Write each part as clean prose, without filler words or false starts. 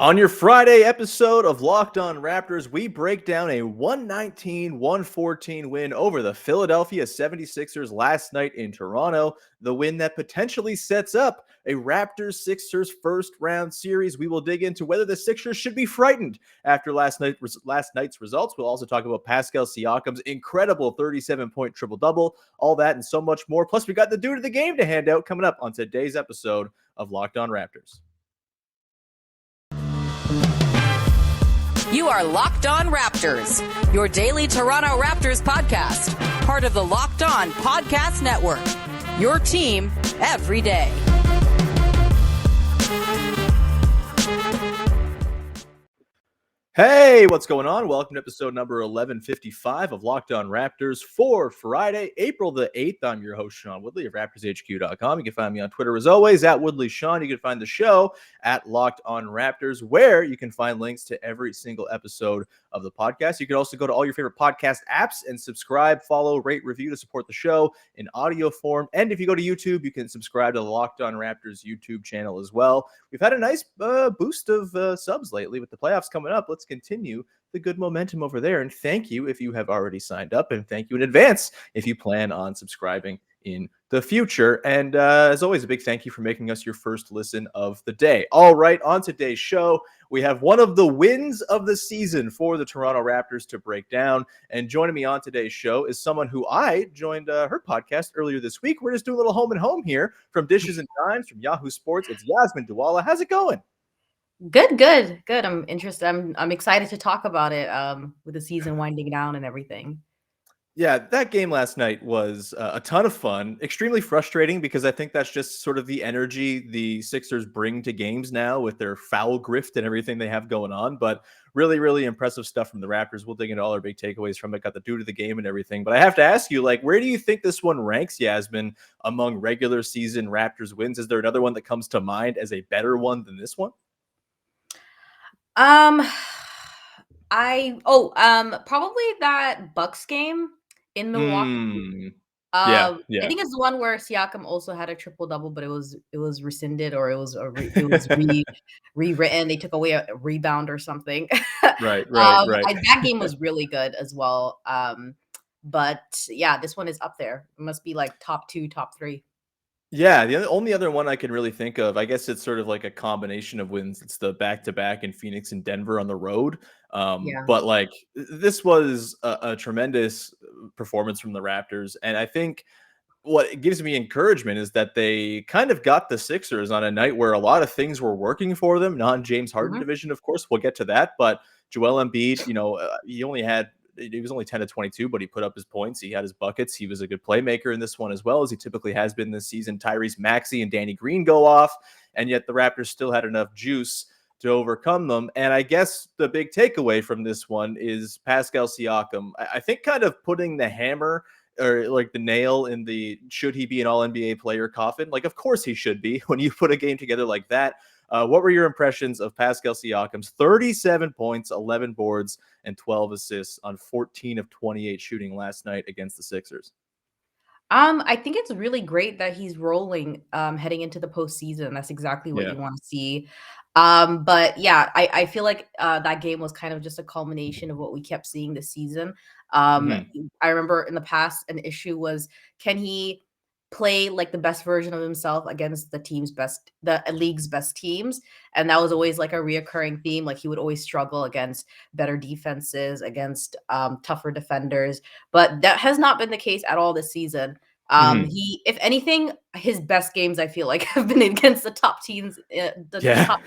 On your Friday episode of Locked On Raptors, we break down a 119-114 win over the Philadelphia 76ers last night in Toronto, the win that potentially sets up a Raptors-Sixers first-round series. We will dig into whether the Sixers should be frightened after last night's results. We'll also talk about Pascal Siakam's incredible 37-point triple-double, all that and so much more. Plus, we got the dude of the game to hand out coming up on today's episode of Locked On Raptors. You are Locked On Raptors, your daily Toronto Raptors podcast, part of the Locked On Podcast Network, your team every day. Hey, what's going on? Welcome to episode number 1155 of Locked On Raptors for Friday, April the 8th. I'm your host, Sean Woodley of RaptorsHQ.com. You can find me on Twitter as always at Woodley Sean. You can find the show at Locked On Raptors, where you can find links to every single episode of the podcast. You can also go to all your favorite podcast apps and subscribe, follow, rate, review to support the show in audio form. And if you go to YouTube, you can subscribe to the Locked On Raptors YouTube channel as well. We've had a nice boost of subs lately with the playoffs coming up. Let's continue the good momentum over there. And thank you if you have already signed up, and thank you in advance if you plan on subscribing in the future. And as always, a big thank you for making us your first listen of the day. All right, on today's show, we have one of the wins of the season for the Toronto Raptors to break down. And joining me on today's show is someone who I joined her podcast earlier this week. We're just doing a little home and home here from Dishes and Dimes from Yahoo Sports. It's Yasmin Duale. How's it going? Good. I'm interested. I'm excited to talk about it with the season winding down and everything. Yeah, that game last night was a ton of fun. Extremely frustrating because I think that's just sort of the energy the Sixers bring to games now with their foul grift and everything they have going on. But really, really impressive stuff from the Raptors. We'll dig into all our big takeaways from it. Got the dude of the game and everything. But I have to ask you, where do you think this one ranks, Yasmin, among regular season Raptors wins? Is there another one that comes to mind as a better one than this one? Probably that Bucks game in Milwaukee. Yeah. I think it's the one where Siakam also had a triple double, but it was rescinded, or it was rewritten. They took away a rebound or something. Right. That game was really good as well. But yeah, this one is up there. It must be like top 2, top 3. Yeah, the only other one I can really think of, I guess it's sort of like a combination of wins. It's the back-to-back in Phoenix and Denver on the road. Yeah. But this was a tremendous performance from the Raptors. And I think what gives me encouragement is that they kind of got the Sixers on a night where a lot of things were working for them. Non-James Harden division, of course, we'll get to that. But Joel Embiid, he was only 10 to 22, but he put up his points. He had his buckets. He was a good playmaker in this one as well, as he typically has been this season. Tyrese Maxey and Danny Green go off, and yet the Raptors still had enough juice to overcome them. And I guess the big takeaway from this one is Pascal Siakam, I think, kind of putting the hammer or like the nail in the should he be an all-NBA player coffin. Of course he should be when you put a game together like that. What were your impressions of Pascal Siakam's 37 points, 11 boards, and 12 assists on 14 of 28 shooting last night against the Sixers? I think it's really great that he's rolling heading into the postseason. That's exactly what you want to see. But yeah, I feel like that game was kind of just a culmination of what we kept seeing this season. I remember in the past, an issue was, can he play like the best version of himself against the league's best teams? And that was always like a reoccurring theme. Like, he would always struggle against better defenses, against tougher defenders. But that has not been the case at all this season. He, if anything, his best games, I feel like, have been against the top teams, top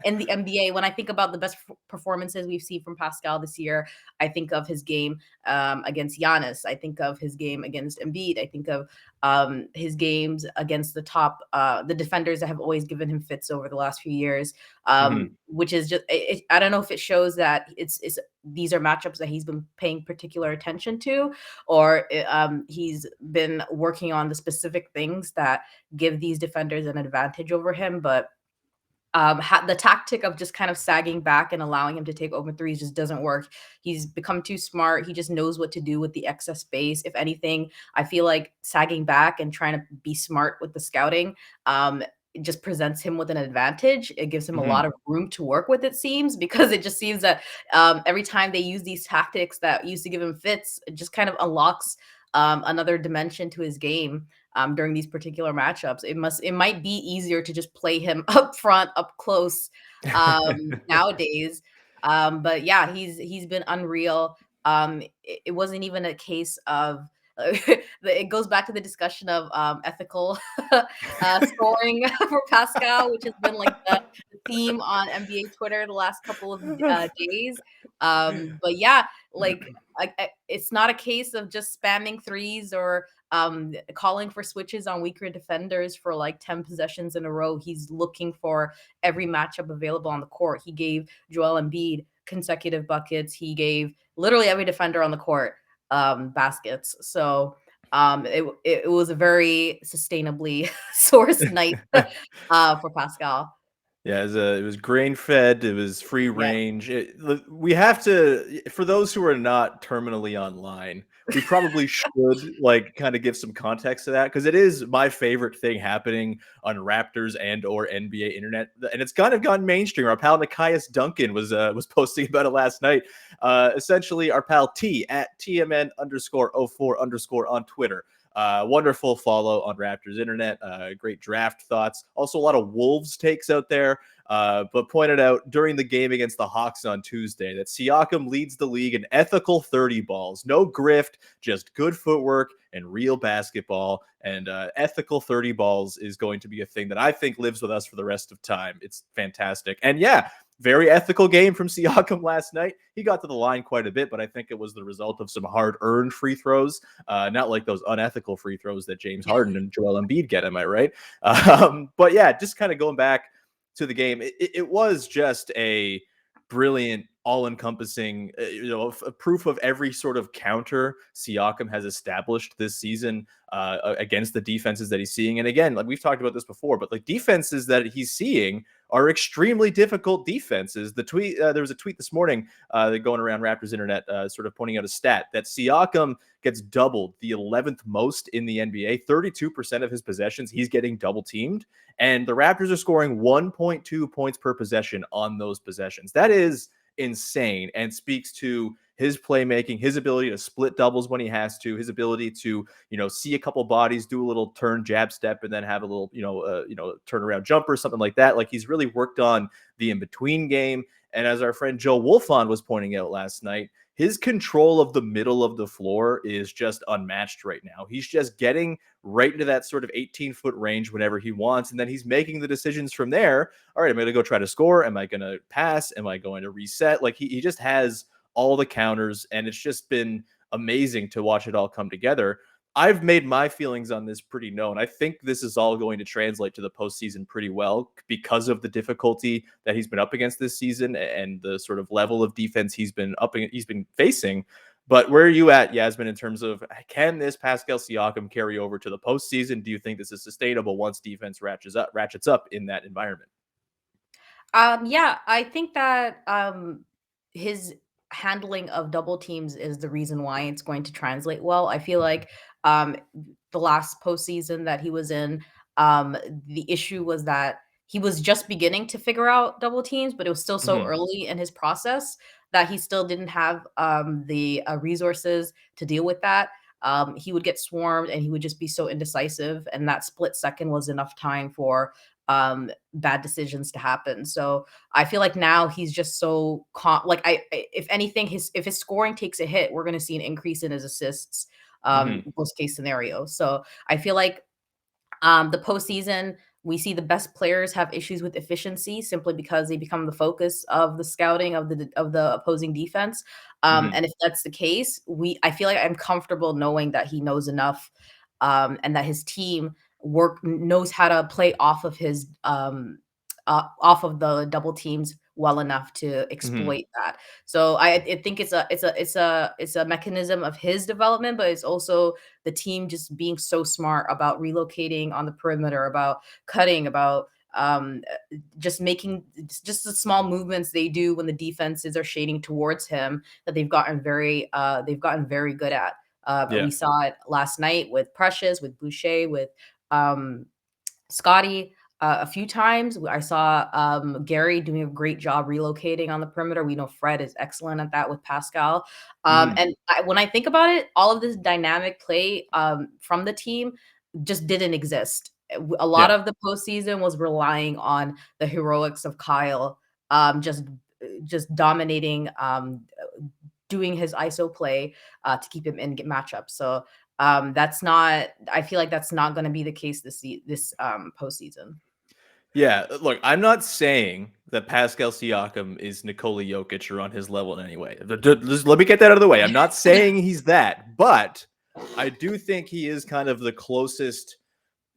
in the NBA. When I think about the best performances we've seen from Pascal this year, I think of his game against Giannis. I think of his game against Embiid. I think of his games against the defenders that have always given him fits over the last few years, which is just, I don't know if it shows that these are matchups that he's been paying particular attention to, or he's been working on the specific things that give these defenders an advantage over him. But the tactic of just kind of sagging back and allowing him to take open threes just doesn't work. He's become too smart. He just knows what to do with the excess space. If anything, I feel like sagging back and trying to be smart with the scouting just presents him with an advantage. It gives him a lot of room to work with, it seems, because it just seems that every time they use these tactics that used to give him fits, it just kind of unlocks another dimension to his game during these particular matchups. It might be easier to just play him up front, up close nowadays. But yeah, he's been unreal. It wasn't even a case of it goes back to the discussion of ethical scoring for Pascal, which has been like the theme on NBA Twitter the last couple of days. But yeah, like it's not a case of just spamming threes or calling for switches on weaker defenders for like 10 possessions in a row. He's looking for every matchup available on the court. He gave Joel Embiid consecutive buckets. He gave literally every defender on the court baskets. So it was a very sustainably sourced night for Pascal. Yeah, it was grain fed. It was free Yeah. range. We have to, for those who are not terminally online, we probably should like kind of give some context to that, because it is my favorite thing happening on Raptors and or NBA internet, and it's kind of gone mainstream. Our pal Nikias Duncan was posting about it last night. Essentially, our pal T at TMN_04_ on Twitter. Wonderful follow on Raptors internet. Great draft thoughts. Also, a lot of Wolves takes out there. But pointed out during the game against the Hawks on Tuesday that Siakam leads the league in ethical 30 balls. No grift, just good footwork and real basketball. And ethical 30 balls is going to be a thing that I think lives with us for the rest of time. It's fantastic. And yeah, very ethical game from Siakam last night. He got to the line quite a bit, but I think it was the result of some hard-earned free throws, not like those unethical free throws that James Harden and Joel Embiid get. Am I right? But yeah, just kind of going back to the game, it was just a brilliant, all-encompassing, a proof of every sort of counter Siakam has established this season against the defenses that he's seeing. And again, like we've talked about this before, but like defenses that he's seeing are extremely difficult defenses. The tweet, there was a tweet this morning going around Raptors internet, sort of pointing out a stat that Siakam gets doubled, the 11th most in the NBA. 32% of his possessions, he's getting double teamed, and the Raptors are scoring 1.2 points per possession on those possessions. That is insane and speaks to his playmaking, his ability to split doubles when he has to, his ability to, see a couple bodies, do a little turn jab step, and then have a little, turnaround jumper, something like that. Like, he's really worked on the in-between game. And as our friend Joe Wolfond was pointing out last night, his control of the middle of the floor is just unmatched right now. He's just getting right into that sort of 18-foot range whenever he wants, and then he's making the decisions from there. All right, am I going to go try to score? Am I going to pass? Am I going to reset? Like, he just has all the counters, and it's just been amazing to watch it all come together. I've made my feelings on this pretty known. I think this is all going to translate to the postseason pretty well because of the difficulty that he's been up against this season and the sort of level of defense he's been facing. But where are you at, Yasmin, in terms of, can this Pascal Siakam carry over to the postseason? Do you think this is sustainable once defense ratchets up in that environment? Yeah, I think that his handling of double teams is the reason why it's going to translate well. I feel like the last postseason that he was in, the issue was that he was just beginning to figure out double teams, but it was still so early in his process that he still didn't have the resources to deal with that. He would get swarmed and he would just be so indecisive, and that split second was enough time for bad decisions to happen. So I feel like now he's just so if anything, if his scoring takes a hit, we're going to see an increase in his assists, worst case scenario. So I feel like the postseason, we see the best players have issues with efficiency simply because they become the focus of the scouting of the opposing defense. And if that's the case, I feel like I'm comfortable knowing that he knows enough, and that his team knows how to play off of his off of the double teams well enough to exploit that. So I think it's a mechanism of his development, but it's also the team just being so smart about relocating on the perimeter, about cutting, about just making just the small movements they do when the defenses are shading towards him that they've gotten very good at. We saw it last night with Precious, with Boucher, with Scotty. a few times. I saw Gary doing a great job relocating on the perimeter. We know Fred is excellent at that with Pascal. And when I think about it, all of this dynamic play from the team just didn't exist. A lot of the postseason was relying on the heroics of Kyle, just dominating, doing his ISO play to keep him in matchups. So that's not. I feel like that's not going to be the case this postseason. Yeah, look, I'm not saying that Pascal Siakam is Nikola Jokic or on his level in any way. Just let me get that out of the way. I'm not saying he's that, but I do think he is kind of the closest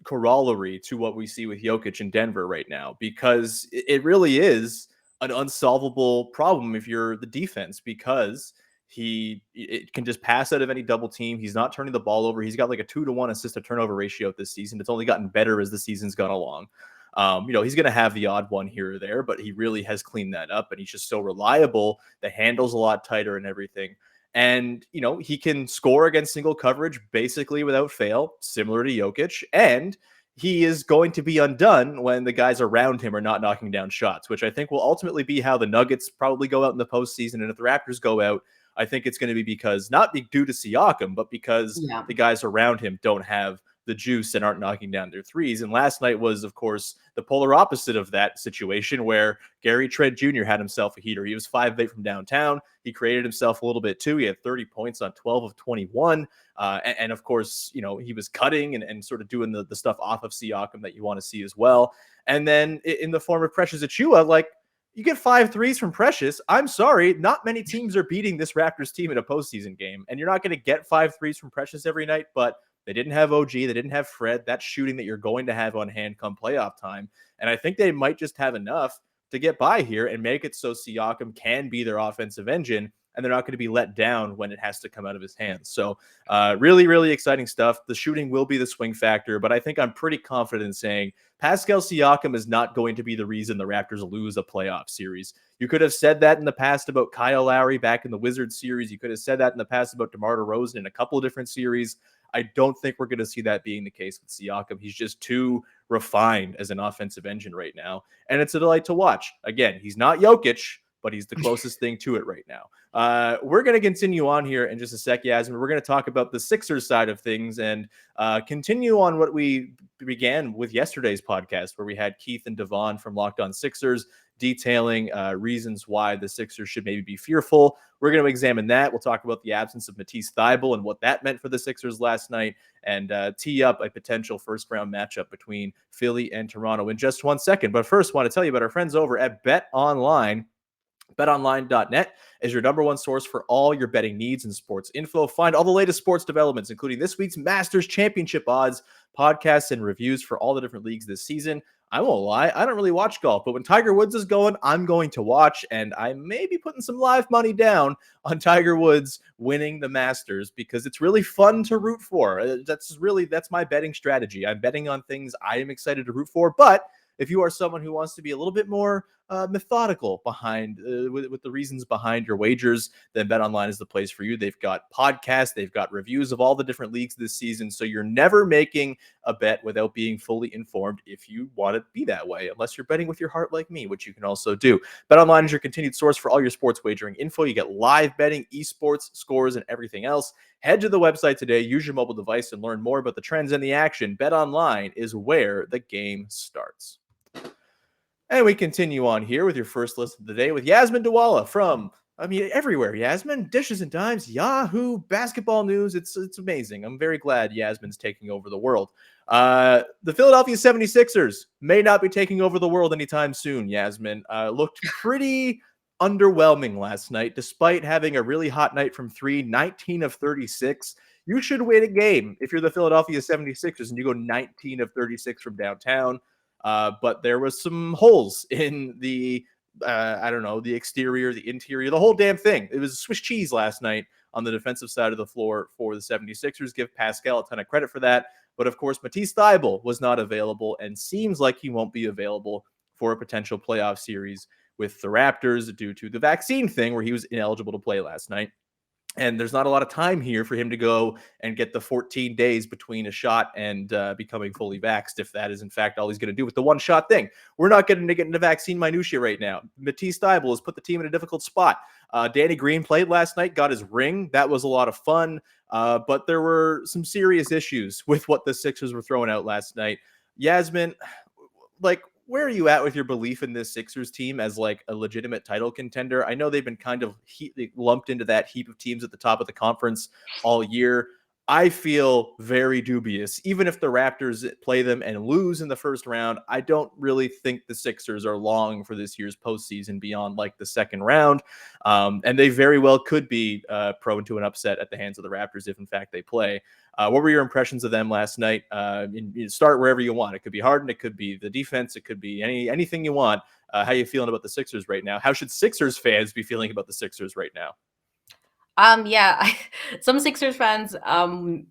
corollary to what we see with Jokic in Denver right now, because it really is an unsolvable problem if you're the defense, because it can just pass out of any double team. He's not turning the ball over. He's got like a 2-to-1 assist to turnover ratio this season. It's only gotten better as the season's gone along. He's going to have the odd one here or there, but he really has cleaned that up, and he's just so reliable. The handle's a lot tighter and everything. And, he can score against single coverage basically without fail, similar to Jokic. And he is going to be undone when the guys around him are not knocking down shots, which I think will ultimately be how the Nuggets probably go out in the postseason. And if the Raptors go out, I think it's going to be because not due to Siakam, but because the guys around him don't have the juice and aren't knocking down their threes. And last night was, of course, the polar opposite of that situation, where Gary Trent Jr. had himself a heater. He was 5 of 8 from downtown. He created himself a little bit too. He had 30 points on 12 of 21. And of course, he was cutting and sort of doing the stuff off of Siakam that you want to see as well. And then in the form of Precious Achiuwa, like, you get 5 threes from Precious. I'm sorry, not many teams are beating this Raptors team in a postseason game. And you're not going to get 5 threes from Precious every night, but they didn't have OG. They didn't have Fred. That's shooting that you're going to have on hand come playoff time. And I think they might just have enough to get by here and make it so Siakam can be their offensive engine, and they're not going to be let down when it has to come out of his hands. So really, really exciting stuff. The shooting will be the swing factor, but I think I'm pretty confident in saying Pascal Siakam is not going to be the reason the Raptors lose a playoff series. You could have said that in the past about Kyle Lowry back in the Wizards series. You could have said that in the past about DeMar DeRozan in a couple of different series. I don't think we're going to see that being the case with Siakam. He's just too refined as an offensive engine right now, and it's a delight to watch. Again, he's not Jokic, but he's the closest thing to it right now. We're going to continue on here in just a sec, Yasmin. We're going to talk about the Sixers side of things and continue on what we began with yesterday's podcast, where we had Keith and Devon from Locked On Sixers detailing reasons why the Sixers should maybe be fearful. We're going to examine that. We'll talk about the absence of Matisse Thybulle and what that meant for the Sixers last night, and tee up a potential first-round matchup between Philly and Toronto in just 1 second. But first, I want to tell you about our friends over at Bet Online. BetOnline.net is your number one source for all your betting needs and sports info. Find all the latest sports developments, including this week's Masters Championship odds, podcasts, and reviews for all the different leagues this season. I won't lie, I don't really watch golf, but when Tiger Woods is going, I'm going to watch, and I may be putting some live money down on Tiger Woods winning the Masters because it's really fun to root for. That's my betting strategy. I'm betting on things I am excited to root for, but if you are someone who wants to be a little bit more methodical behind with the reasons behind your wagers, then BetOnline is the place for you. They've got podcasts, they've got reviews of all the different leagues this season, so you're never making a bet without being fully informed if you want to be that way, unless you're betting with your heart like me, which you can also do. BetOnline is your continued source for all your sports wagering info. You get live betting, esports, scores, and everything else. Head to the website today, use your mobile device, and learn more about the trends and the action. BetOnline is where the game starts. And we continue on here with your first list of the day with Yasmin Duale from, everywhere, Yasmin. Dishes and Dimes, Yahoo, basketball news. It's amazing. I'm very glad Yasmin's taking over the world. The Philadelphia 76ers may not be taking over the world anytime soon, Yasmin. Looked pretty underwhelming last night, despite having a really hot night from three, 19 of 36. You should win a game if you're the Philadelphia 76ers and you go 19 of 36 from downtown. But there was some holes in the, the exterior, the interior, the whole damn thing. It was Swiss cheese last night on the defensive side of the floor for the 76ers. Give Pascal a ton of credit for that. But of course, Matisse Thybulle was not available and seems like he won't be available for a potential playoff series with the Raptors due to the vaccine thing where he was ineligible to play last night. And there's not a lot of time here for him to go and get the 14 days between a shot and becoming fully vaxxed, if that is in fact all he's going to do with the one shot thing. We're not getting to get into vaccine minutia right now. Matisse Thybulle has put the team in a difficult spot. Danny Green played last night, got his ring. That was a lot of fun. But there were some serious issues with what the Sixers were throwing out last night. Yasmin, like, where are you at with your belief in this Sixers team as like a legitimate title contender? I know they've been kind of lumped into that heap of teams at the top of the conference all year. I feel very dubious. Even if the Raptors play them and lose in the first round, I don't really think the Sixers are long for this year's postseason beyond like the second round. And they very well could be prone to an upset at the hands of the Raptors if in fact they play. What were your impressions of them last night? You start wherever you want. It could be Harden. It could be the defense. It could be anything you want. How are you feeling about the Sixers right now? How should Sixers fans be feeling about the Sixers right now? Yeah, some Sixers fans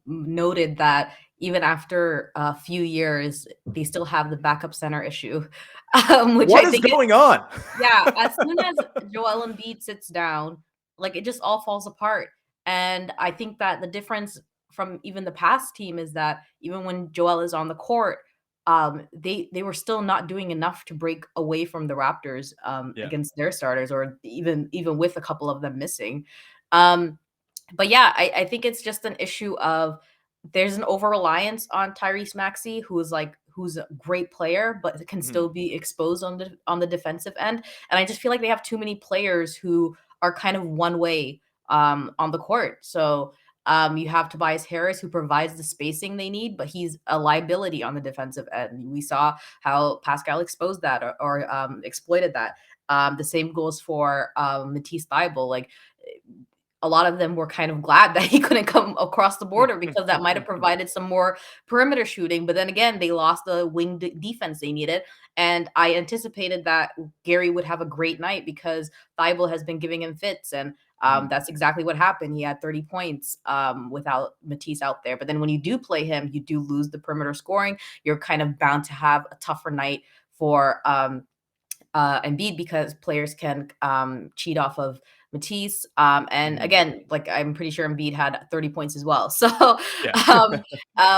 noted that even after a few years, they still have the backup center issue, which What I is think going on? yeah, as soon as Joel Embiid sits down, like it just all falls apart. And I think that the difference from even the past team is that even when Joel is on the court, they were still not doing enough to break away from the Raptors Yeah. against their starters, or even with a couple of them missing. Um, but yeah, I think it's just an issue of there's an over reliance on Tyrese Maxey, who's a great player, but can still be exposed on the defensive end. And I just feel like they have too many players who are kind of one way on the court. So you have Tobias Harris, who provides the spacing they need, but he's a liability on the defensive end. We saw how Pascal exposed that or exploited that. The same goes for Matisse Thybulle. Like a lot of them were kind of glad that he couldn't come across the border because that might have provided some more perimeter shooting. But then again, they lost the wing defense they needed. And I anticipated that Gary would have a great night because Thibault has been giving him fits. And that's exactly what happened. He had 30 points without Matisse out there. But then when you do play him, you do lose the perimeter scoring. You're kind of bound to have a tougher night for Embiid because players can cheat off of Matisse. And again, like I'm pretty sure Embiid had 30 points as well. So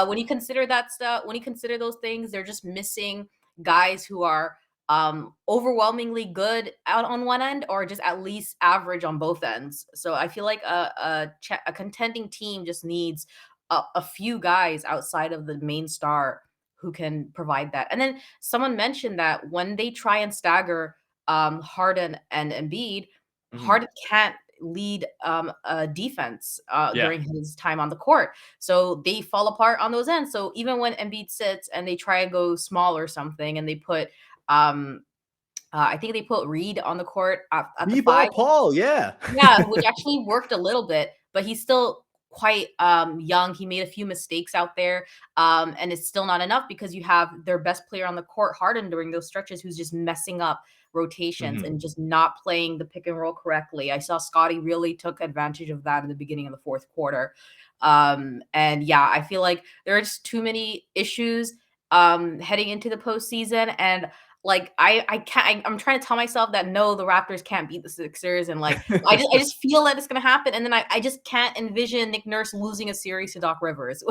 when you consider that stuff, when you consider those things, they're just missing guys who are overwhelmingly good out on one end or just at least average on both ends. So I feel like a contending team just needs a few guys outside of the main star who can provide that. And then someone mentioned that when they try and stagger Harden and Embiid, Harden can't lead a defense during his time on the court. So they fall apart on those ends. So even when Embiid sits and they try and go small or something and they put I think they put Reed on the court at the five. Paul, yeah. Yeah, which actually worked a little bit, but he's still quite young. He made a few mistakes out there, and it's still not enough because you have their best player on the court, Harden, during those stretches, who's just messing up rotations and just not playing the pick and roll correctly. I saw Scotty really took advantage of that in the beginning of the fourth quarter. And yeah, I feel like there are just too many issues heading into the postseason, and like I'm trying to tell myself that no, the Raptors can't beat the Sixers, and like I just feel that it's gonna happen, and then I just can't envision Nick Nurse losing a series to Doc Rivers.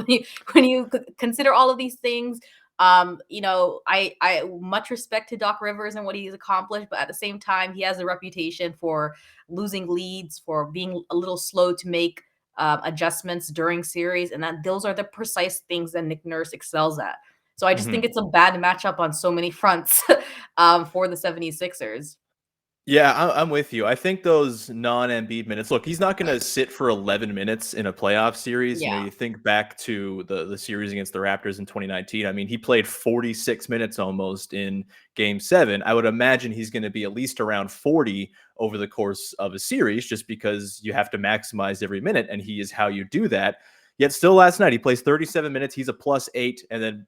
When you consider all of these things, I much respect to Doc Rivers and what he's accomplished, but at the same time, he has a reputation for losing leads, for being a little slow to make adjustments during series, and that those are the precise things that Nick Nurse excels at. So I just think it's a bad matchup on so many fronts for the 76ers. Yeah, I'm with you. I think those non-Embiid minutes. Look, he's not going to sit for 11 minutes in a playoff series. Yeah. You think back to the series against the Raptors in 2019. I mean, he played 46 minutes almost in Game 7. I would imagine he's going to be at least around 40 over the course of a series, just because you have to maximize every minute, and he is how you do that. Yet still last night, he plays 37 minutes. He's a +8, and then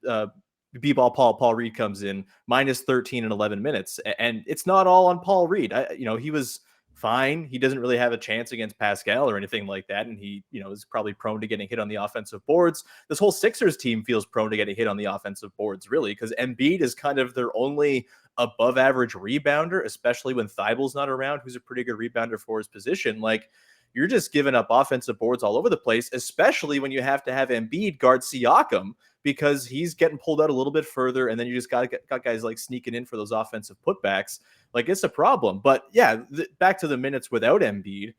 B-ball Paul Reed comes in -13 in 11 minutes. And it's not all on Paul Reed. He was fine. He doesn't really have a chance against Pascal or anything like that. And he, is probably prone to getting hit on the offensive boards. This whole Sixers team feels prone to getting hit on the offensive boards, really, because Embiid is kind of their only above average rebounder, especially when Thybulle's not around, who's a pretty good rebounder for his position. Like, you're just giving up offensive boards all over the place, especially when you have to have Embiid guard Siakam because he's getting pulled out a little bit further, and then you just got guys like sneaking in for those offensive putbacks. Like, it's a problem. But yeah, back to the minutes without Embiid,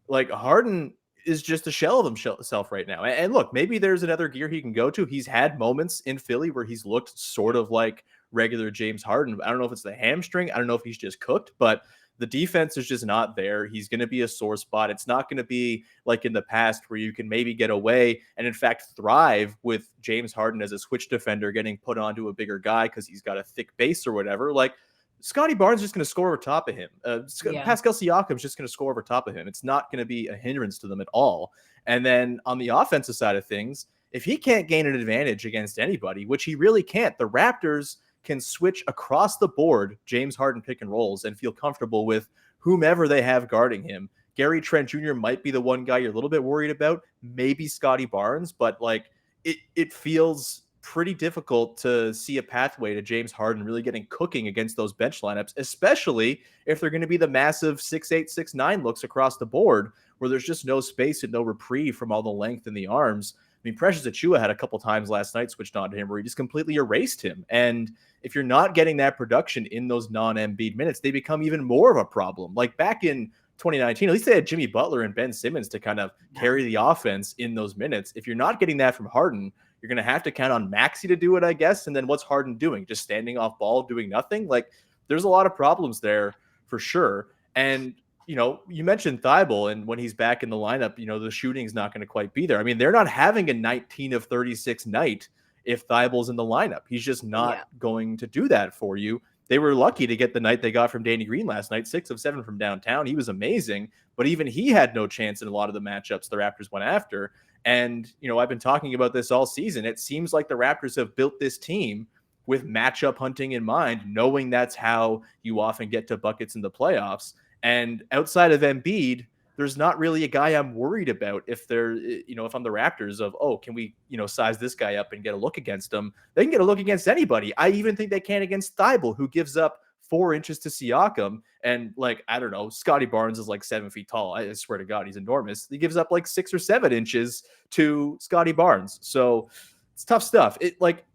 like Harden is just a shell of himself right now. And look, maybe there's another gear he can go to. He's had moments in Philly where he's looked sort of like regular James Harden. I don't know if it's the hamstring. I don't know if he's just cooked, but the defense is just not there. He's going to be a sore spot. It's not going to be like in the past where you can maybe get away and, in fact, thrive with James Harden as a switch defender getting put onto a bigger guy because he's got a thick base or whatever. Like, Scottie Barnes is just going to score over top of him. Pascal Siakam is just going to score over top of him. It's not going to be a hindrance to them at all. And then on the offensive side of things, if he can't gain an advantage against anybody, which he really can't, the Raptors can switch across the board James Harden pick and rolls and feel comfortable with whomever they have guarding him. Gary Trent Jr. might be the one guy you're a little bit worried about, maybe Scottie Barnes, but like it feels pretty difficult to see a pathway to James Harden really getting cooking against those bench lineups, especially if they're going to be the massive 6'8", 6'9" looks across the board where there's just no space and no reprieve from all the length in the arms. I mean, Precious Achiuwa had a couple times last night switched on to him where he just completely erased him. And if you're not getting that production in those non-Embiid minutes, they become even more of a problem. Like back in 2019, at least they had Jimmy Butler and Ben Simmons to kind of carry the offense in those minutes. If you're not getting that from Harden, you're going to have to count on Maxey to do it, I guess. And then what's Harden doing? Just standing off ball, doing nothing? Like, there's a lot of problems there for sure. And, you know, you mentioned Thibault, and when he's back in the lineup, you know, the shooting's not going to quite be there. I mean, they're not having a 19 of 36 night if Thibault's in the lineup. He's just not going to do that for you. They were lucky to get the night they got from Danny Green last night, 6 of 7 from downtown. He was amazing, but even he had no chance in a lot of the matchups the Raptors went after. And, you know, I've been talking about this all season. It seems like the Raptors have built this team with matchup hunting in mind, knowing that's how you often get to buckets in the playoffs. And outside of Embiid, there's not really a guy I'm worried about if they're, you know, if I'm the Raptors of, oh, can we, you know, size this guy up and get a look against him? They can get a look against anybody. I even think they can against Thibault, who gives up 4 inches to Siakam. And like, I don't know, Scottie Barnes is like 7 feet tall. I swear to God, he's enormous. He gives up like 6 or 7 inches to Scottie Barnes. So it's tough stuff. It like,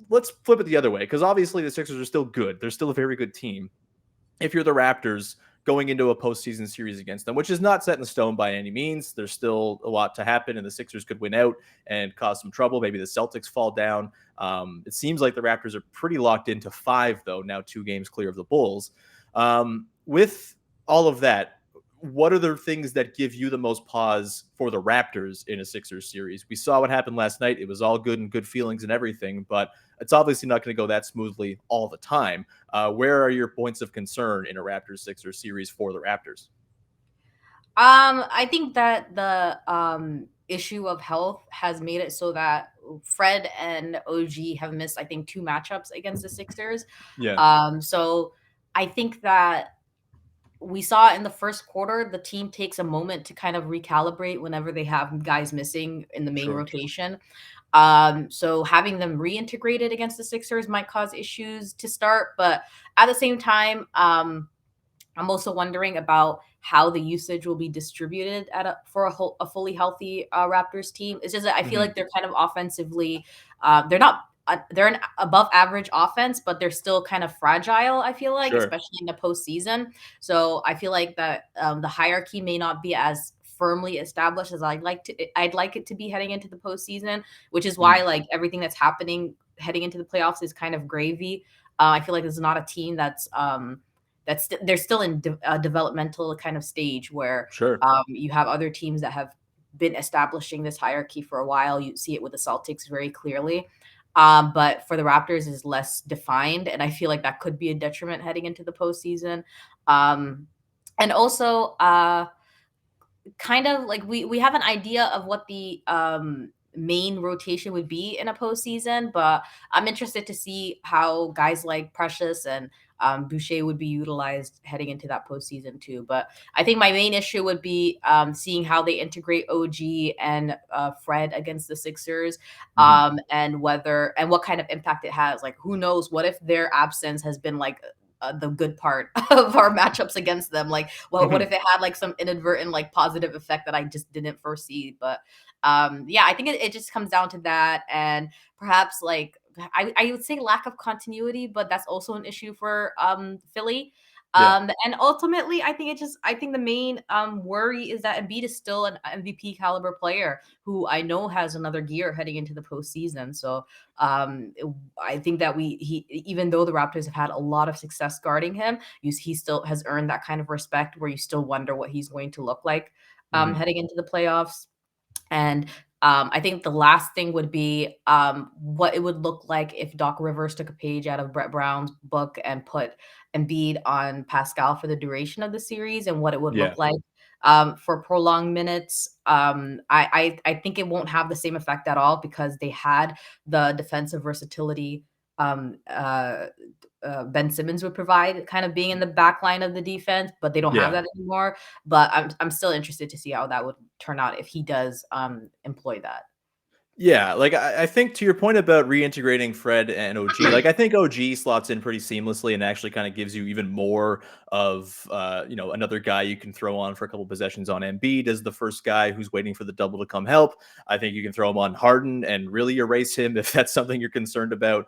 let's flip it the other way, because obviously the Sixers are still good. They're still a very good team. If you're the Raptors going into a postseason series against them, which is not set in stone by any means, there's still a lot to happen, and the Sixers could win out and cause some trouble. Maybe the Celtics fall down. It seems like the Raptors are pretty locked into 5, though, now 2 games clear of the Bulls. With all of that, what are the things that give you the most pause for the Raptors in a Sixers series? We saw what happened last night. It was all good and good feelings and everything, but it's obviously not going to go that smoothly all the time. Where are your points of concern in a Raptors-Sixers series for the Raptors? I think that the issue of health has made it so that Fred and OG have missed, I think, 2 matchups against the Sixers. Yeah. So I think that we saw in the first quarter, the team takes a moment to kind of recalibrate whenever they have guys missing in the main rotation. So having them reintegrated against the Sixers might cause issues to start. But at the same time, I'm also wondering about how the usage will be distributed for a fully healthy Raptors team. It's just that I feel like they're kind of offensively, they're an above average offense, but they're still kind of fragile, I feel like, especially in the postseason. So I feel like that the hierarchy may not be as firmly established as I'd like it to be heading into the postseason, which is why like everything that's happening heading into the playoffs is kind of gravy. I feel like this is not a team that's they're still in a developmental kind of stage where you have other teams that have been establishing this hierarchy for a while. You see it with the Celtics very clearly. But for the Raptors is less defined. And I feel like that could be a detriment heading into the postseason. And also kind of like we have an idea of what the main rotation would be in a postseason, but I'm interested to see how guys like Precious and Boucher would be utilized heading into that postseason too. But I think my main issue would be seeing how they integrate OG and Fred against the Sixers, and what kind of impact it has. Like, who knows? What if their absence has been like the good part of our matchups against them. Like, well, what if it had like some inadvertent like positive effect that I just didn't foresee? But yeah, I think it just comes down to that, and perhaps like I would say lack of continuity, but that's also an issue for Philly. Yeah. And ultimately, I think the main worry is that Embiid is still an MVP caliber player who I know has another gear heading into the postseason. So I think that even though the Raptors have had a lot of success guarding him, he still has earned that kind of respect where you still wonder what he's going to look like heading into the playoffs. And I think the last thing would be what it would look like if Doc Rivers took a page out of Brett Brown's book and put Embiid on Pascal for the duration of the series, and what it would Yeah. look like for prolonged minutes. I think it won't have the same effect at all because they had the defensive versatility um, uh, Ben Simmons would provide, kind of being in the back line of the defense, but they don't have Yeah. that anymore. But I'm still interested to see how that would turn out if he does employ that. Yeah, like I think to your point about reintegrating Fred and OG, like I think OG slots in pretty seamlessly and actually kind of gives you even more of another guy you can throw on for a couple possessions on Embiid as the first guy who's waiting for the double to come help. I think you can throw him on Harden and really erase him if that's something you're concerned about.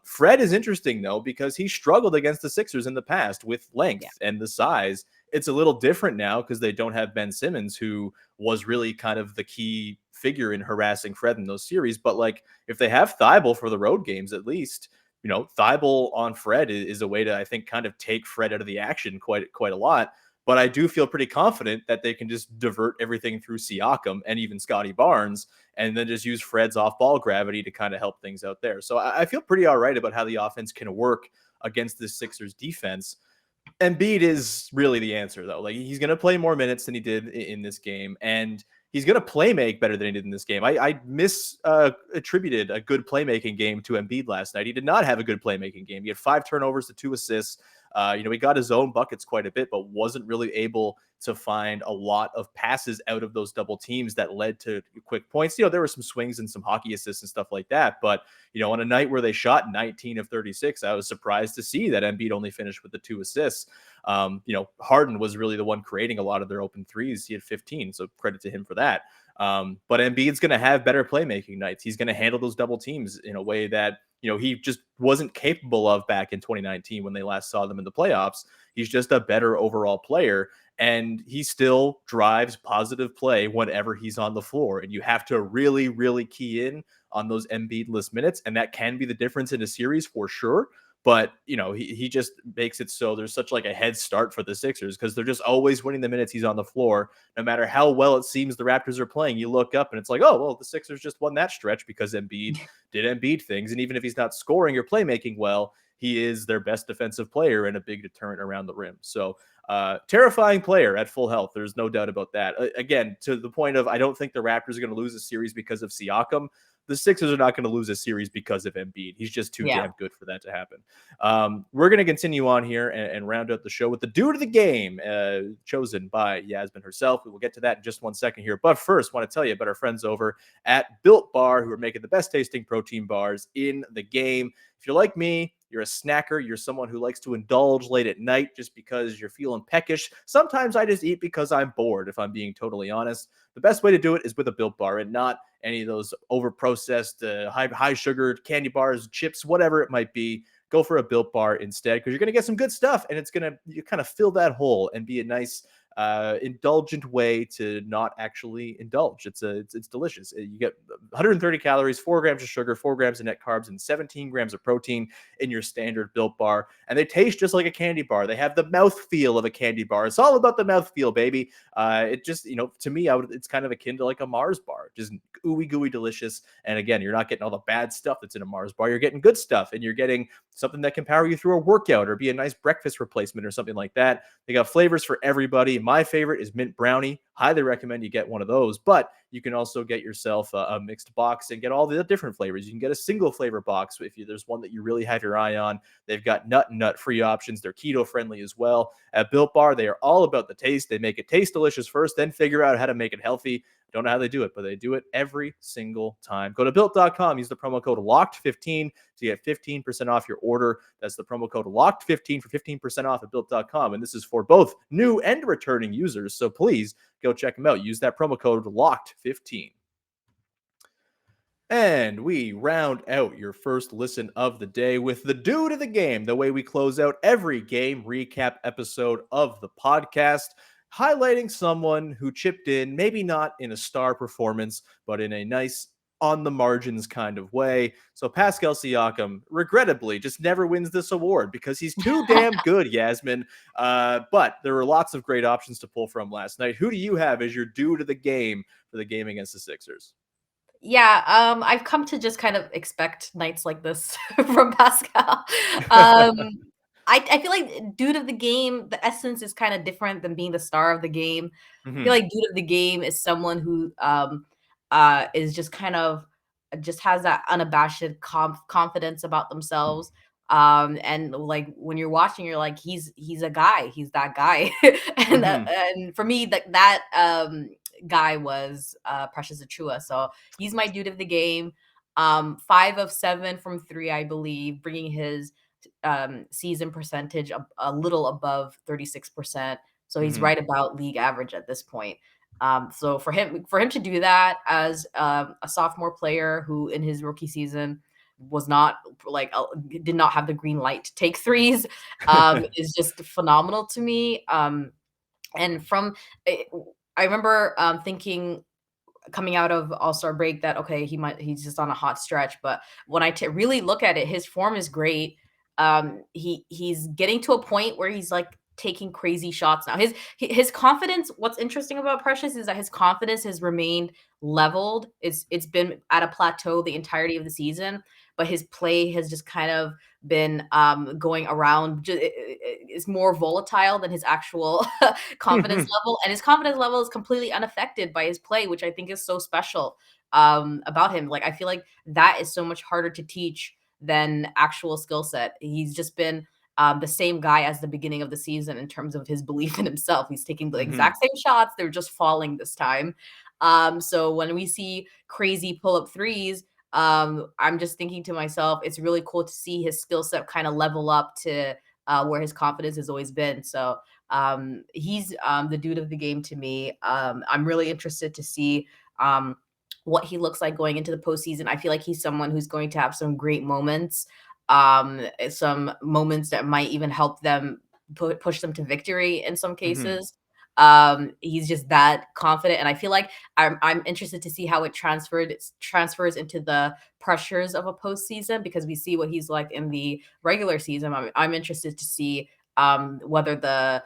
Fred is interesting though because he struggled against the Sixers in the past with length and the size. It's a little different now because they don't have Ben Simmons, who was really kind of the key figure in harassing Fred in those series. But like if they have Thibault for the road games, at least, Thibault on Fred is a way to, I think, kind of take Fred out of the action quite a lot. But I do feel pretty confident that they can just divert everything through Siakam and even Scotty Barnes, and then just use Fred's off-ball gravity to kind of help things out there. So I feel pretty all right about how the offense can work against this Sixers defense. Embiid is really the answer, though. Like he's going to play more minutes than he did in this game, and he's going to play make better than he did in this game. I attributed a good playmaking game to Embiid last night. He did not have a good playmaking game. He had 5 turnovers to 2 assists. He got his own buckets quite a bit, but wasn't really able to find a lot of passes out of those double teams that led to quick points. There were some swings and some hockey assists and stuff like that. But, on a night where they shot 19 of 36, I was surprised to see that Embiid only finished with the 2 assists. Harden was really the one creating a lot of their open threes. He had 15, so credit to him for that. But Embiid's going to have better playmaking nights. He's going to handle those double teams in a way that, he just wasn't capable of back in 2019 when they last saw them in the playoffs. He's just a better overall player, and he still drives positive play whenever he's on the floor. And you have to really, really key in on those Embiid-less minutes, and that can be the difference in a series for sure. But, he just makes it so there's such like a head start for the Sixers because they're just always winning the minutes he's on the floor. No matter how well it seems the Raptors are playing, you look up and it's like, oh, well, the Sixers just won that stretch because Embiid did Embiid things. And even if he's not scoring or playmaking well, he is their best defensive player and a big deterrent around the rim. So terrifying player at full health. There's no doubt about that. Again, to the point of I don't think the Raptors are going to lose a series because of Siakam. The Sixers are not going to lose a series because of Embiid. He's just too damn good for that to happen. We're going to continue on here and round out the show with the dude of the game, chosen by Yasmin herself. We will get to that in just one second here. But first, I want to tell you about our friends over at Built Bar, who are making the best tasting protein bars in the game. If you're like me, you're a snacker, you're someone who likes to indulge late at night just because you're feeling peckish. Sometimes I just eat because I'm bored, if I'm being totally honest. The best way to do it is with a Built Bar and not any of those over-processed, high-sugared candy bars, chips, whatever it might be. Go for a Built Bar instead because you're going to get some good stuff, and it's going to kind of fill that hole and be a nice indulgent way to not actually indulge. It's delicious. You get 130 calories, 4 grams of sugar, 4 grams of net carbs, and 17 grams of protein in your standard Built Bar. And they taste just like a candy bar. They have the mouthfeel of a candy bar. It's all about the mouthfeel, baby. It just, to me, it's kind of akin to like a Mars bar, just ooey gooey delicious. And again, you're not getting all the bad stuff that's in a Mars bar. You're getting good stuff, and you're getting something that can power you through a workout or be a nice breakfast replacement or something like that. They got flavors for everybody. My favorite is mint brownie. Highly recommend you get one of those, but you can also get yourself a mixed box and get all the different flavors. You can get a single flavor box if there's one that you really have your eye on. They've got nut and nut-free options. They're keto-friendly as well. At Built Bar, they are all about the taste. They make it taste delicious first, then figure out how to make it healthy. Don't know how they do it, but they do it every single time. Go to built.com, use the promo code LOCKED15 to get 15% off your order. That's the promo code LOCKED15 for 15% off at built.com. And this is for both new and returning users. So please go check them out. Use that promo code LOCKED15. And we round out your first listen of the day with the dude of the game, the way we close out every game recap episode of the podcast, highlighting someone who chipped in, maybe not in a star performance, but in a nice on the margins kind of way. So Pascal Siakam, regrettably, just never wins this award because he's too damn good, Yasmin. But there were lots of great options to pull from last night. Who do you have as your dude of the game for the game against the Sixers? Yeah, I've come to just kind of expect nights like this from Pascal. I feel like dude of the game, the essence is kind of different than being the star of the game. I feel like dude of the game is someone who is just kind of just has that unabashed confidence about themselves. And like when you're watching, you're like, he's a guy, he's that guy. And for me, that guy was Precious Achiuwa. So he's my dude of the game. 5 of 7 from 3, I believe, bringing his season percentage a little above 36%. So he's right about league average at this point. So for him to do that as a sophomore player who in his rookie season was not like did not have the green light to take threes is just phenomenal to me. And from I remember thinking coming out of All-Star break that, okay, he's just on a hot stretch. But when I really look at it, his form is great. He's getting to a point where he's like taking crazy shots now. His confidence, what's interesting about Precious is that his confidence has remained leveled. It's been at a plateau the entirety of the season, but his play has just kind of been going around. It's more volatile than his actual confidence level, and his confidence level is completely unaffected by his play, which I think is so special about him. Like I feel like that is so much harder to teach than actual skill set. He's just been the same guy as the beginning of the season in terms of his belief in himself. He's taking the exact same shots. They're just falling this time. So when we see crazy pull-up threes, I'm just thinking to myself, it's really cool to see his skill set kind of level up to where his confidence has always been. So he's the dude of the game to me. I'm really interested to see what he looks like going into the postseason. I feel like he's someone who's going to have some great moments, some moments that might even help them push them to victory in some cases. He's just that confident, and I feel like I'm interested to see how it transfers into the pressures of a postseason, because we see what he's like in the regular season. I'm interested to see whether the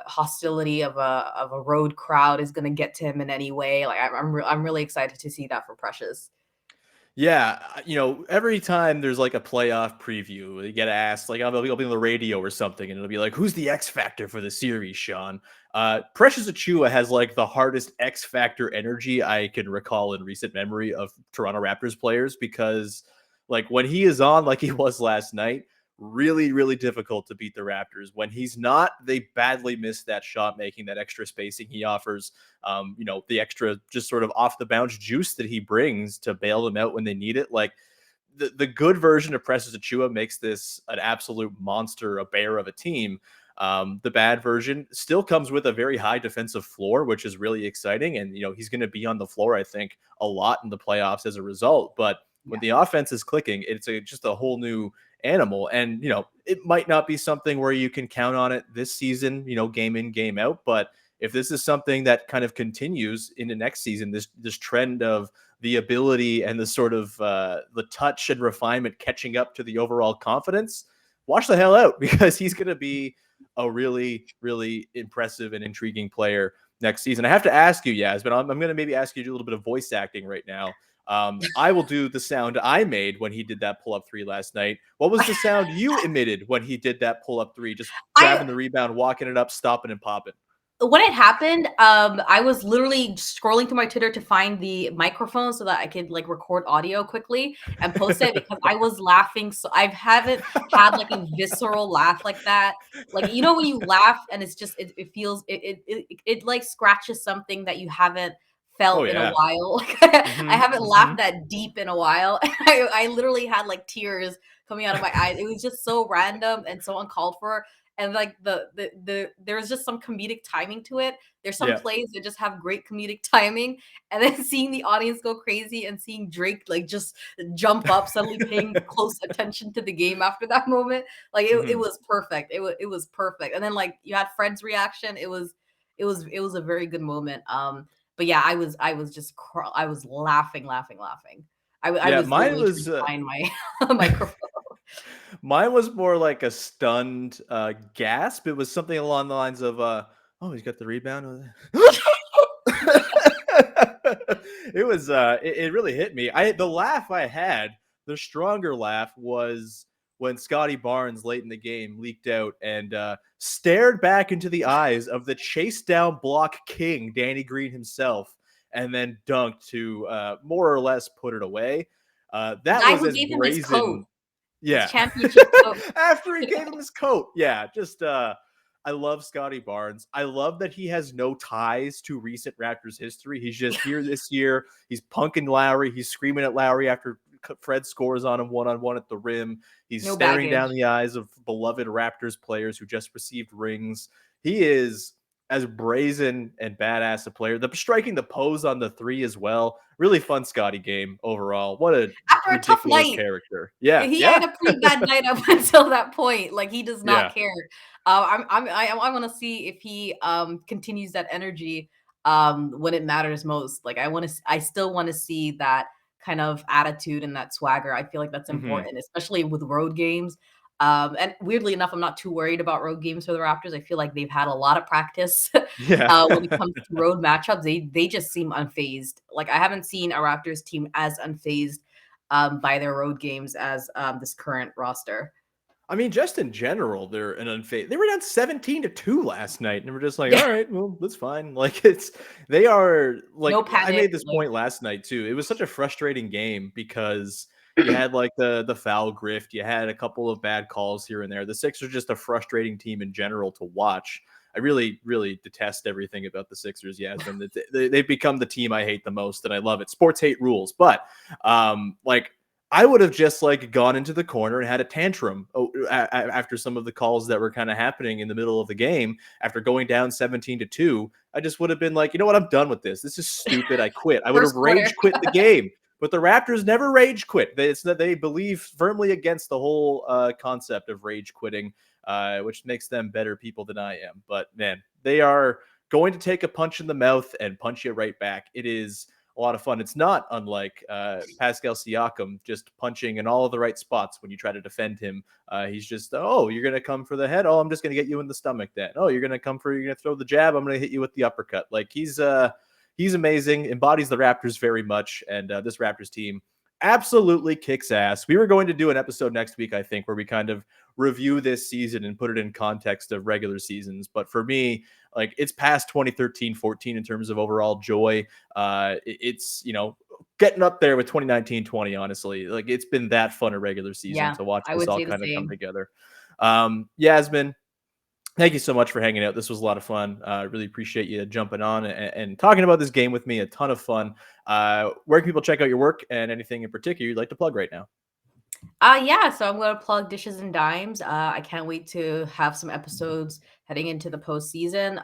hostility of a road crowd is going to get to him in any way. Like I'm really excited to see that for Precious. Yeah, every time there's like a playoff preview, you get asked, like I'll be on the radio or something, and it'll be like, "Who's the X factor for the series, Sean?" Precious Achiuwa has like the hardest X factor energy I can recall in recent memory of Toronto Raptors players, because like when he is on, like he was last night, really, really difficult to beat the Raptors. When he's not, they badly miss that shot making, that extra spacing he offers. The extra just sort of off the bounce juice that he brings to bail them out when they need it. Like the good version of Precious Achiuwa makes this an absolute monster, a bear of a team. The bad version still comes with a very high defensive floor, which is really exciting. And, he's going to be on the floor, I think, a lot in the playoffs as a result. But when the offense is clicking, it's just a whole new animal. And, it might not be something where you can count on it this season, game in, game out. But if this is something that kind of continues into next season, this trend of the ability and the sort of the touch and refinement catching up to the overall confidence, watch the hell out, because he's going to be a really, really impressive and intriguing player next season. I have to ask you, Yasmin, I'm going to maybe ask you to do a little bit of voice acting right now. I will do the sound I made when he did that pull-up three last night. What was the sound you emitted when he did that pull-up three? Just grabbing the rebound, walking it up, stopping and popping. when it happened, I was literally scrolling through my Twitter to find the microphone so that I could like record audio quickly and post it because I was laughing. So I haven't had like a visceral laugh like that. Like, you know, when you laugh and it's just, it feels, it like scratches something that you haven't Oh felt in a yeah. while. Like, I Mhm, haven't mhm. laughed that deep in a while. I literally had like tears coming out of my eyes. It was just so random and so uncalled for, and like there's just some comedic timing to it. There's some Yeah. plays that just have great comedic timing, and then seeing the audience go crazy and seeing Drake like just jump up, suddenly paying close attention to the game after that moment, like it Mhm. was perfect. It was perfect. And then like you had Fred's reaction. It was a very good moment. But yeah, I was just I was laughing. I Yeah, was mine literally trying was to find my microphone. mine was more like a stunned gasp. It was something along the lines of oh, he's got the rebound. It was it really hit me. The laugh I had, the stronger laugh was when Scotty Barnes late in the game leaked out and stared back into the eyes of the chase down block king, Danny Green himself, and then dunked to more or less put it away. The That guy was who as gave him his coat, brazen. his Yeah. championship coat. After he gave him his coat. Yeah, just I love Scotty Barnes. I love that he has no ties to recent Raptors history. He's just here this year. He's punking Lowry. He's screaming at Lowry after Fred scores on him one-on-one at the rim. He's No staring down baggage. the eyes of beloved Raptors players who just received rings. He is as brazen and badass a player. The striking the pose on the three as well. Really fun Scotty game overall. What a After a tough ridiculous night, character. Yeah, he had yeah, a pretty bad night up until that point. Like, he does not yeah. care. I want to see if he continues that energy when it matters most. Like, I still want to see that kind of attitude and that swagger. I feel like that's Hmm. important, especially with road games. And weirdly enough, I'm not too worried about road games for the Raptors. I feel like they've had a lot of practice Yeah. when it comes to road matchups. They just seem unfazed. Like, I haven't seen a Raptors team as unfazed by their road games as this current roster. I mean, just in general, they're an unfazed. They were down 17-2 last night, and we're just like, Yeah, all right, well, that's fine. Like they are no like I panic. made this Like, point last night too. It was such a frustrating game because you had like the foul grift, you had a couple of bad calls here and there. The Sixers are just a frustrating team in general to watch. I really, really detest everything about the Sixers, Yasmin. They've become the team I hate the most, and I love it. Sports hate rules, but like I would have just like gone into the corner and had a tantrum after some of the calls that were kind of happening in the middle of the game. After going down 17-2, I just would have been like, you know what, I'm done with this. This is stupid. I quit. I would have first quarter. rage quit the game. But the Raptors never rage quit. They believe firmly against the whole concept of rage quitting, which makes them better people than I am. But man, they are going to take a punch in the mouth and punch you right back. It is a lot of fun. It's not unlike Pascal Siakam just punching in all of the right spots when you try to defend him. He's just, oh, you're going to come for the head. Oh, I'm just going to get you in the stomach then. Oh, you're going to throw the jab. I'm going to hit you with the uppercut. Like he's amazing, embodies the Raptors very much. And this Raptors team absolutely kicks ass. We were going to do an episode next week, I think, where we kind of review this season and put it in context of regular seasons. But for me, like it's past 2013-14 in terms of overall joy. It's, getting up there with 2019-20, honestly. Like it's been that fun a regular season Yeah, to watch I this would all say the kind of come same. together. Yasmin, thank you so much for hanging out. This was a lot of fun. Really appreciate you jumping on and talking about this game with me. A ton of fun. Where can people check out your work and anything in particular you'd like to plug right now? Yeah, so I'm gonna plug Dishes and Dimes. I can't wait to have some episodes heading into the postseason.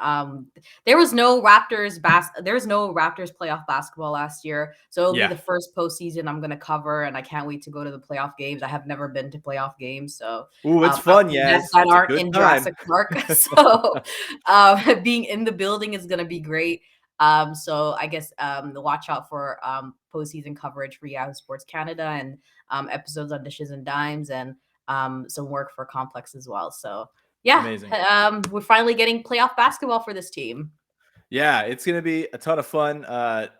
There was no Raptors playoff basketball last year, so it'll be Yeah. the first postseason I'm gonna cover, and I can't wait to go to the playoff games. I have never been to playoff games, so Ooh, it's fun, that, Yas. that It's a aren't good in time. Jurassic Park. So being in the building is gonna be great. So I guess watch out for postseason coverage for Yahoo Sports Canada and episodes on Dishes and Dimes and some work for Complex as well. So yeah, Amazing. we're finally getting playoff basketball for this team. Yeah, it's going to be a ton of fun.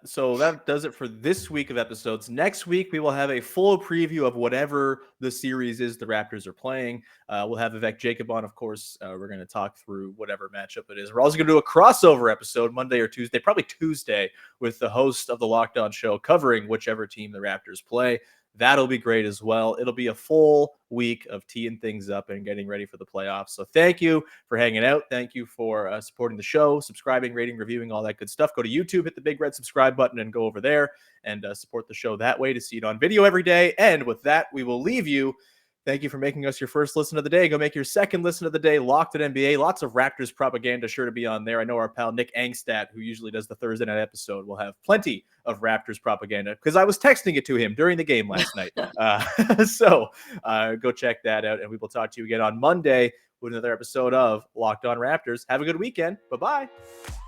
So that does it for this week of episodes. Next week, we will have a full preview of whatever the series is the Raptors are playing. We'll have Vivek Jacob on, of course. We're going to talk through whatever matchup it is. We're also going to do a crossover episode Monday or Tuesday, probably Tuesday, with the host of the Locked On Show covering whichever team the Raptors play. That'll be great as well. It'll be a full week of teeing things up and getting ready for the playoffs. So thank you for hanging out. Thank you for supporting the show, subscribing, rating, reviewing, all that good stuff. Go to YouTube, hit the big red subscribe button, and go over there and support the show that way to see it on video every day. And with that, we will leave you. Thank you for making us your first listen of the day. Go make your second listen of the day. Locked at NBA. Lots of Raptors propaganda sure to be on there. I know our pal Nick Angstadt, who usually does the Thursday night episode, will have plenty of Raptors propaganda because I was texting it to him during the game last night. So go check that out, and we will talk to you again on Monday with another episode of Locked On Raptors. Have a good weekend. Bye-bye.